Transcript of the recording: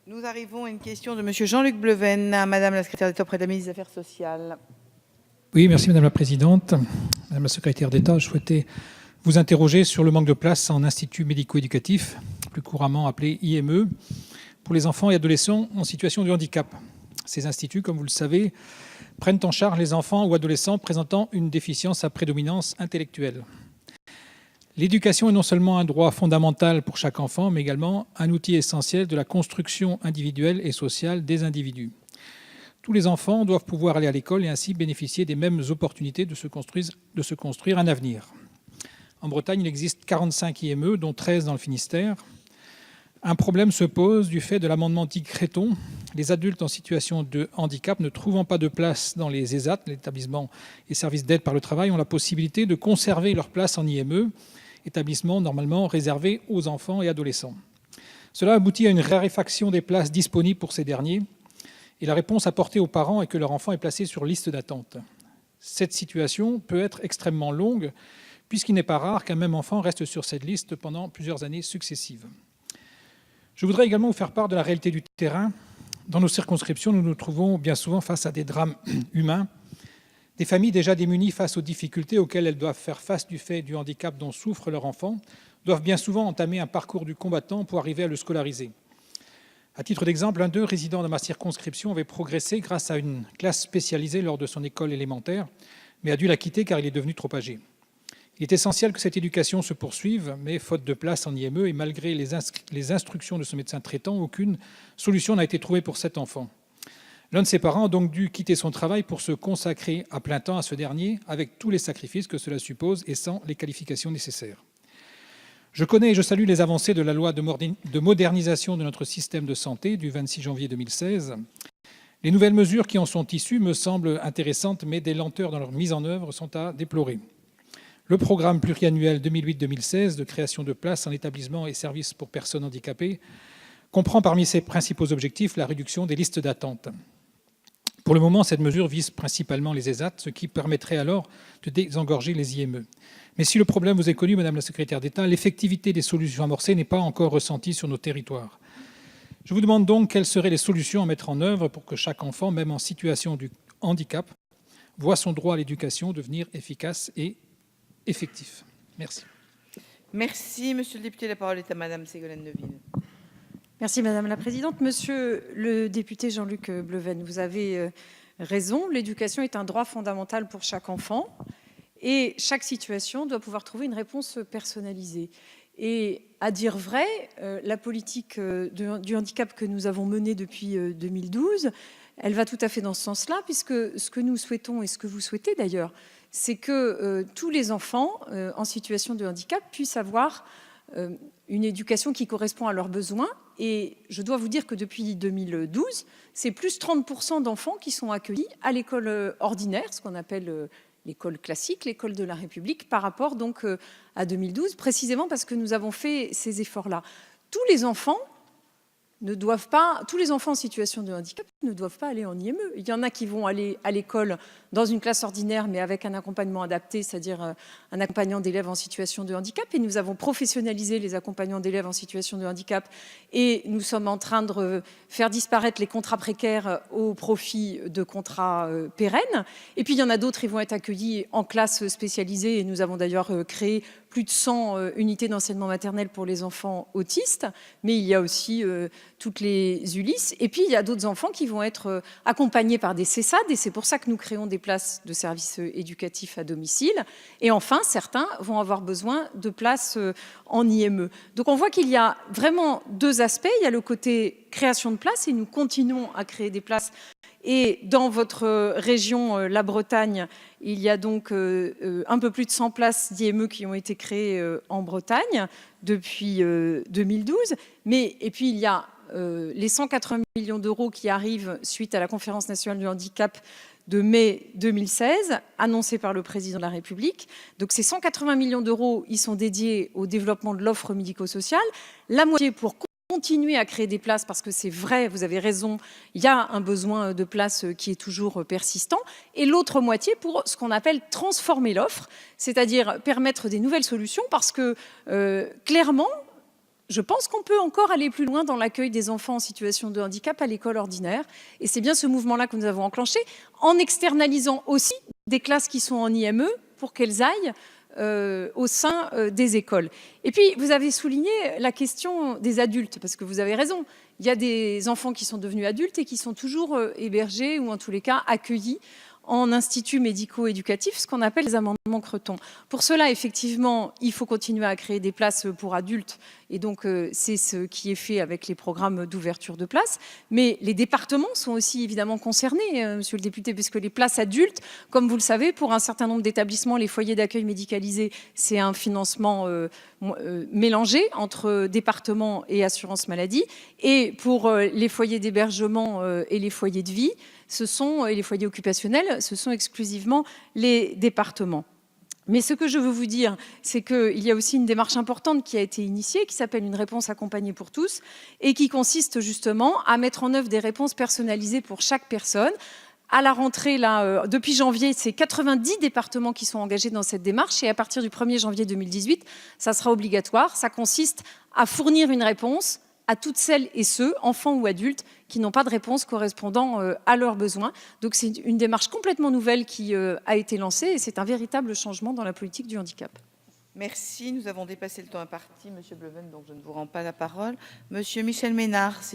Nous arrivons à une question de Monsieur Jean-Luc Bleven, à Madame la secrétaire d'État auprès de la ministre des Affaires sociales. Oui, merci Madame la Présidente. Madame la secrétaire d'État, je souhaitais vous interroger sur le manque de place en institut médico-éducatif, plus couramment appelé IME, pour les enfants et adolescents en situation de handicap. Ces instituts, comme vous le savez, prennent en charge les enfants ou adolescents présentant une déficience à prédominance intellectuelle. L'éducation est non seulement un droit fondamental pour chaque enfant, mais également un outil essentiel de la construction individuelle et sociale des individus. Tous les enfants doivent pouvoir aller à l'école et ainsi bénéficier des mêmes opportunités de se construire un avenir. En Bretagne, il existe 45 IME, dont 13 dans le Finistère. Un problème se pose du fait de l'amendement dit Creton. Les adultes en situation de handicap ne trouvant pas de place dans les ESAT, l'établissement et services d'aide par le travail, ont la possibilité de conserver leur place en IME, établissement normalement réservé aux enfants et adolescents. Cela aboutit à une raréfaction des places disponibles pour ces derniers et la réponse apportée aux parents est que leur enfant est placé sur liste d'attente. Cette situation peut être extrêmement longue puisqu'il n'est pas rare qu'un même enfant reste sur cette liste pendant plusieurs années successives. Je voudrais également vous faire part de la réalité du terrain. Dans nos circonscriptions, nous nous trouvons bien souvent face à des drames humains. Des familles déjà démunies face aux difficultés auxquelles elles doivent faire face du fait du handicap dont souffre leur enfant doivent bien souvent entamer un parcours du combattant pour arriver à le scolariser. À titre d'exemple, l'un d'eux, résidant dans ma circonscription, avait progressé grâce à une classe spécialisée lors de son école élémentaire, mais a dû la quitter car il est devenu trop âgé. Il est essentiel que cette éducation se poursuive, mais faute de place en IME et malgré les instructions de son médecin traitant, aucune solution n'a été trouvée pour cet enfant. L'un de ses parents a donc dû quitter son travail pour se consacrer à plein temps à ce dernier, avec tous les sacrifices que cela suppose et sans les qualifications nécessaires. Je connais et je salue les avancées de la loi de modernisation de notre système de santé du 26 janvier 2016. Les nouvelles mesures qui en sont issues me semblent intéressantes, mais des lenteurs dans leur mise en œuvre sont à déplorer. Le programme pluriannuel 2008-2016 de création de places en établissements et services pour personnes handicapées comprend parmi ses principaux objectifs la réduction des listes d'attente. Pour le moment, cette mesure vise principalement les ESAT, ce qui permettrait alors de désengorger les IME. Mais si le problème vous est connu, Madame la secrétaire d'État, l'effectivité des solutions amorcées n'est pas encore ressentie sur nos territoires. Je vous demande donc quelles seraient les solutions à mettre en œuvre pour que chaque enfant, même en situation de handicap, voit son droit à l'éducation devenir efficace et effectif. Merci. Merci, Monsieur le député. La parole est à Madame Ségolène Neuville. Merci Madame la Présidente. Monsieur le député Jean-Luc Bleven, vous avez raison, l'éducation est un droit fondamental pour chaque enfant et chaque situation doit pouvoir trouver une réponse personnalisée. Et à dire vrai, la politique du handicap que nous avons menée depuis 2012, elle va tout à fait dans ce sens-là, puisque ce que nous souhaitons et ce que vous souhaitez d'ailleurs, c'est que tous les enfants en situation de handicap puissent avoir une éducation qui correspond à leurs besoins. Et je dois vous dire que depuis 2012, c'est plus 30% d'enfants qui sont accueillis à l'école ordinaire, ce qu'on appelle l'école classique, l'école de la République, par rapport donc à 2012, précisément parce que nous avons fait ces efforts-là. Tous les enfants en situation de handicap ne doivent pas aller en IME. Il y en a qui vont aller à l'école dans une classe ordinaire, mais avec un accompagnement adapté, c'est-à-dire un accompagnant d'élèves en situation de handicap. Et nous avons professionnalisé les accompagnants d'élèves en situation de handicap et nous sommes en train de faire disparaître les contrats précaires au profit de contrats pérennes. Et puis il y en a d'autres qui vont être accueillis en classe spécialisée et nous avons d'ailleurs créé plus de 100 unités d'enseignement maternel pour les enfants autistes, mais il y a aussi toutes les ULIS. Et puis, il y a d'autres enfants qui vont être accompagnés par des CESAD, et c'est pour ça que nous créons des places de services éducatifs à domicile. Et enfin, certains vont avoir besoin de places en IME. Donc, on voit qu'il y a vraiment deux aspects. Il y a le côté création de places, et nous continuons à créer des places. Et dans votre région, la Bretagne, il y a donc un peu plus de 100 places d'IME qui ont été créées en Bretagne depuis 2012. Et puis, il y a les 180 millions d'euros qui arrivent suite à la Conférence nationale du handicap de mai 2016, annoncée par le Président de la République. Donc, ces 180 millions d'euros, ils sont dédiés au développement de l'offre médico-sociale. La moitié pour continuer à créer des places parce que c'est vrai, vous avez raison, il y a un besoin de places qui est toujours persistant. Et l'autre moitié pour ce qu'on appelle transformer l'offre, c'est-à-dire permettre des nouvelles solutions parce que clairement, Je pense qu'on peut encore aller plus loin dans l'accueil des enfants en situation de handicap à l'école ordinaire. Et c'est bien ce mouvement-là que nous avons enclenché, en externalisant aussi des classes qui sont en IME pour qu'elles aillent au sein des écoles. Et puis, vous avez souligné la question des adultes, parce que vous avez raison. Il y a des enfants qui sont devenus adultes et qui sont toujours hébergés ou en tous les cas accueillis en instituts médico-éducatifs, ce qu'on appelle les amendements Creton. Pour cela, effectivement, il faut continuer à créer des places pour adultes, et donc c'est ce qui est fait avec les programmes d'ouverture de places. Mais les départements sont aussi évidemment concernés, monsieur le député, puisque les places adultes, comme vous le savez, pour un certain nombre d'établissements, les foyers d'accueil médicalisés, c'est un financement mélangé entre départements et assurance maladie. Et pour les foyers d'hébergement et les foyers de vie, et les foyers occupationnels, ce sont exclusivement les départements. Mais ce que je veux vous dire, c'est qu'il y a aussi une démarche importante qui a été initiée, qui s'appelle une réponse accompagnée pour tous, et qui consiste justement à mettre en œuvre des réponses personnalisées pour chaque personne. À la rentrée, là, depuis janvier, c'est 90 départements qui sont engagés dans cette démarche, et à partir du 1er janvier 2018, ça sera obligatoire. Ça consiste à fournir une réponse à toutes celles et ceux, enfants ou adultes, qui n'ont pas de réponse correspondant à leurs besoins. Donc c'est une démarche complètement nouvelle qui a été lancée, et c'est un véritable changement dans la politique du handicap. Merci, nous avons dépassé le temps imparti, Monsieur Bleven, donc je ne vous rends pas la parole. Monsieur Michel Ménard, c'est